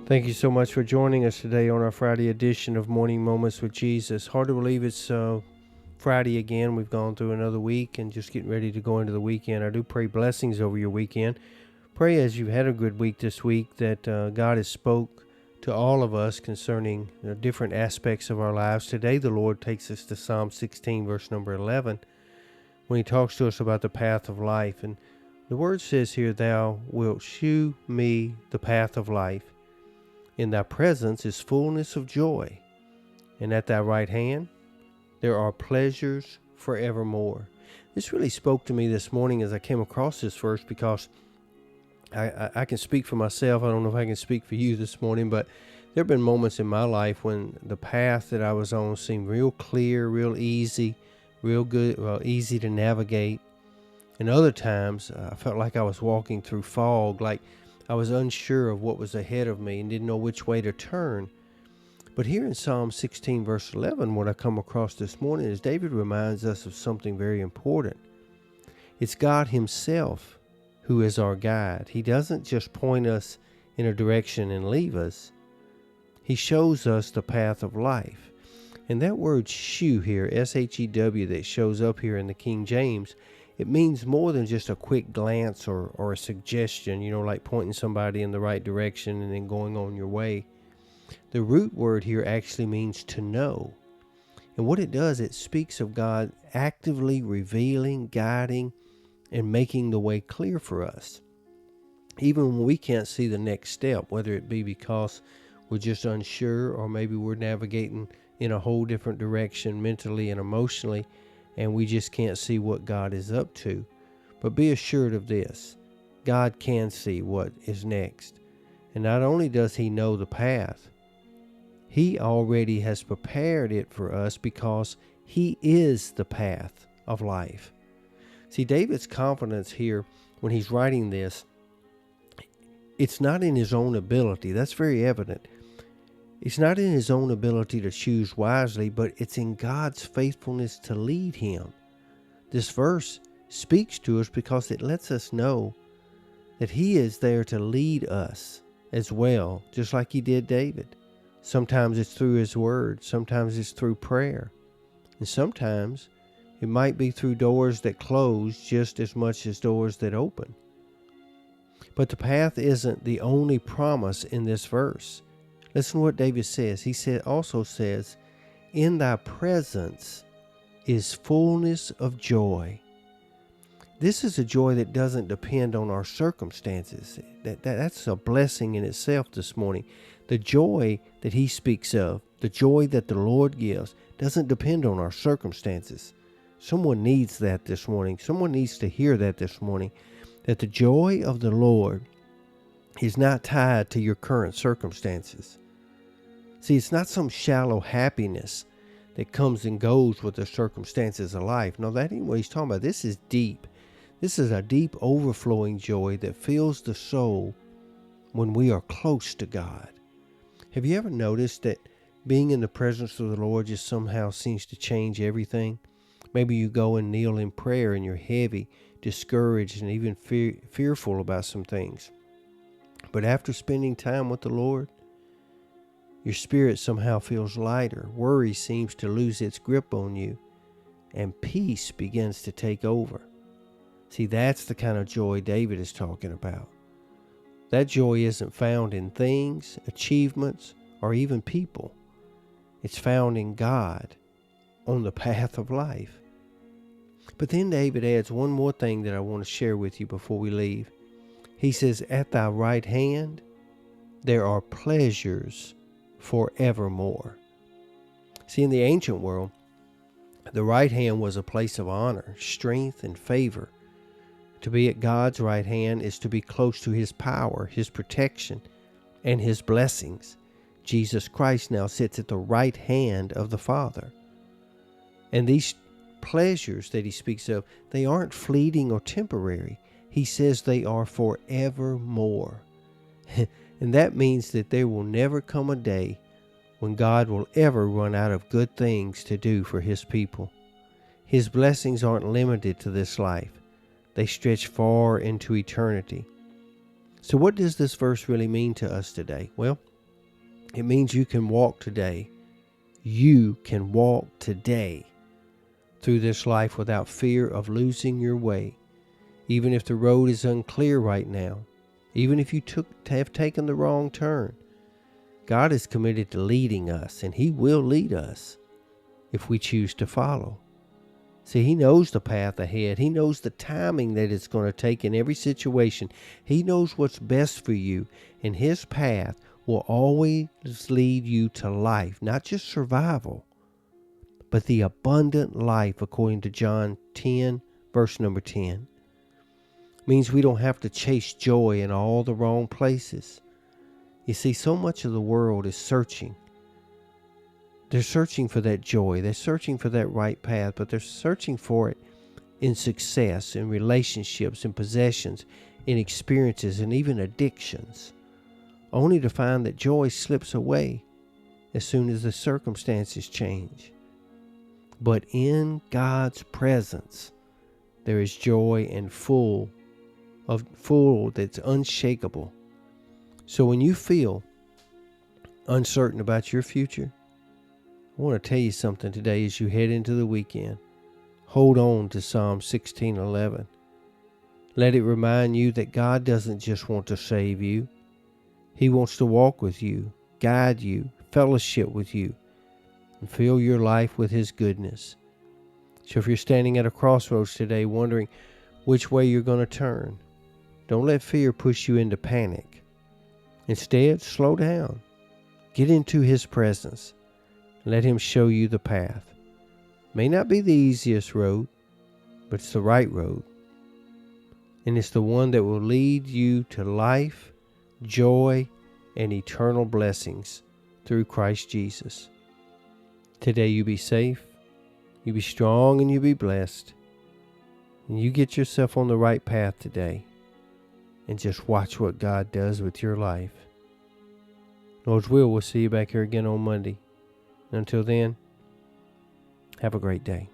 Thank you so much for joining us today on our Friday edition of Morning Moments with Jesus. Hard to believe it's Friday again. We've gone through another week and just getting ready to go into the weekend. I do pray blessings over your weekend. Pray as you've had a good week this week that God has spoke to all of us concerning different aspects of our lives. Today the Lord takes us to Psalm 16 verse number 11 when he talks to us about the path of life. And the word says here, "Thou wilt shew me the path of life. In thy presence is fullness of joy, and at thy right hand there are pleasures forevermore." This really spoke to me this morning as I came across this verse, because I can speak for myself. I don't know if I can speak for you this morning, but there have been moments in my life when the path that I was on seemed real clear, real easy, real good, easy to navigate. And other times I felt like I was walking through fog, like I was unsure of what was ahead of me and didn't know which way to turn. But here in Psalm 16 verse 11, what I come across this morning is David reminds us of something very important. It's God himself who is our guide. He doesn't just point us in a direction and leave us. He shows us the path of life. And that word shew here, S-H-E-W, that shows up here in the King James, it means more than just a quick glance or a suggestion, like pointing somebody in the right direction and then going on your way. The root word here actually means to know. And what it does, it speaks of God actively revealing, guiding, and making the way clear for us. Even when we can't see the next step, whether it be because we're just unsure or maybe we're navigating in a whole different direction mentally and emotionally, and we just can't see what God is up to. But be assured of this: God can see what is next. And not only does he know the path, he already has prepared it for us, because he is the path of life. See, David's confidence here when he's writing this, it's not in his own ability. That's very evident. It's not in his own ability to choose wisely, but it's in God's faithfulness to lead him. This verse speaks to us because it lets us know that he is there to lead us as well, just like he did David. Sometimes it's through his word, sometimes it's through prayer, and sometimes it might be through doors that close just as much as doors that open. But the path isn't the only promise in this verse. Listen to what David says. He also says, "In thy presence is fullness of joy." This is a joy that doesn't depend on our circumstances. That's a blessing in itself this morning. The joy that he speaks of, the joy that the Lord gives, doesn't depend on our circumstances. Someone needs that this morning. Someone needs to hear that this morning, that the joy of the Lord is not tied to your current circumstances. See, it's not some shallow happiness that comes and goes with the circumstances of life. No, that ain't what he's talking about. This is deep. This is a deep overflowing joy that fills the soul when we are close to God. Have you ever noticed that being in the presence of the Lord just somehow seems to change everything? Maybe you go and kneel in prayer and you're heavy, discouraged, and even fearful about some things. But after spending time with the Lord, your spirit somehow feels lighter. Worry seems to lose its grip on you, and peace begins to take over. See, that's the kind of joy David is talking about. That joy isn't found in things, achievements, or even people. It's found in God on the path of life. But then David adds one more thing that I want to share with you before we leave. He says, "At thy right hand there are pleasures forevermore." See, in the ancient world, the right hand was a place of honor, strength, and favor. To be at God's right hand is to be close to his power, his protection, and his blessings. Jesus Christ now sits at the right hand of the Father. And these pleasures that he speaks of, they aren't fleeting or temporary. He says they are forevermore. And that means that there will never come a day when God will ever run out of good things to do for his people. His blessings aren't limited to this life. They stretch far into eternity. So what does this verse really mean to us today? Well, It means you can walk today. You can walk today through this life without fear of losing your way. Even if the road is unclear right now, even if you have taken the wrong turn, God is committed to leading us, and He will lead us if we choose to follow. See, He knows the path ahead. He knows the timing that it's going to take in every situation. He knows what's best for you, and His path will always lead you to life, not just survival, but the abundant life, according to John 10, verse number 10. Means we don't have to chase joy in all the wrong places. You see, so much of the world is searching. They're searching for that joy. They're searching for that right path, but they're searching for it in success, in relationships, in possessions, in experiences, and even addictions, only to find that joy slips away as soon as the circumstances change. But in God's presence, there is joy and full that's unshakable. So when you feel uncertain about your future, I want to tell you something today as you head into the weekend. Hold on to Psalm 16:11. Let it remind you that God doesn't just want to save you. He wants to walk with you, guide you, fellowship with you, and fill your life with His goodness. So if you're standing at a crossroads today wondering which way you're going to turn, don't let fear push you into panic. Instead, slow down. Get into His presence. Let Him show you the path. May not be the easiest road, but it's the right road. And it's the one that will lead you to life, joy, and eternal blessings through Christ Jesus. Today you be safe, you be strong, and you be blessed. And you get yourself on the right path today. And just watch what God does with your life. Lord's will, we'll see you back here again on Monday. Until then, have a great day.